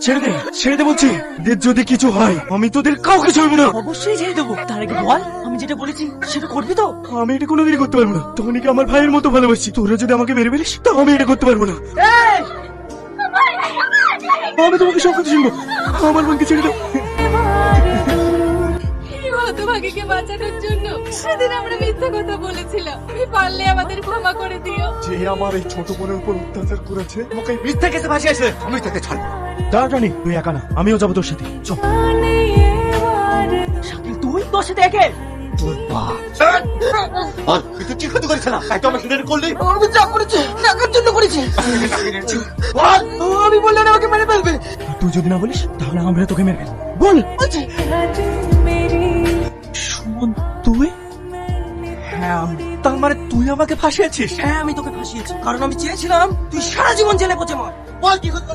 ছেড়ে দে বলছি। যদি কিছু হয় আমি তোদের কাউকে ছাড়বো না। অবশ্যই ছেড়ে দেবো, তার আগে বল আমি যেটা বলেছি সেটা করবি তো? আমি এটা কোনোদিনই করতে পারবো না। টনিকে আমার ভাইয়ের মতো ভালোবাসি। তোরা যদি আমাকে মেরে ফেলিস তাও আমি এটা করতে পারবো না। আমি তোমাকে সব কথা শুনবো। আমার বোনকে ছেড়ে দাও। হতভাগীকে বাঁচানোর জন্য সেদিন আমরা মিথ্যা কথা বলেছিলাম। তুমি পারলে আমাদের ক্ষমা করে দিও। যে আমার এই ছোট বোনের উপর অত্যাচার করেছে ওকে মিথ্যা কেসে ফাঁসিয়েছে, আমি তাকে ছাড়বো। দাঁড়া টনি, তুই একা না, আমিও যাবো তোর সাথে। চল। শাকিল তুই তোর সাথে একে? তোর বাপ আর তুই কি ক্ষতি করেছ না, তাই তো আমাকে মেরে করলি। আমি যা করেছি টাকার জন্য করেছি। আমি বললে না আমাকে মেরে ফেলবে। আর তুই যদি না বলিস তাহলে আমরা তোকে মেরে ফেলবো। বল। সুমন তুই? হ্যাঁ তার মানে তুই আমাকে ফাঁসিয়েছিস? হ্যাঁ আমি তোকে ফাঁসিয়েছি, কারণ আমি চেয়েছিলাম তুই সারা জীবন জেলে পচে মর। বল কি করতে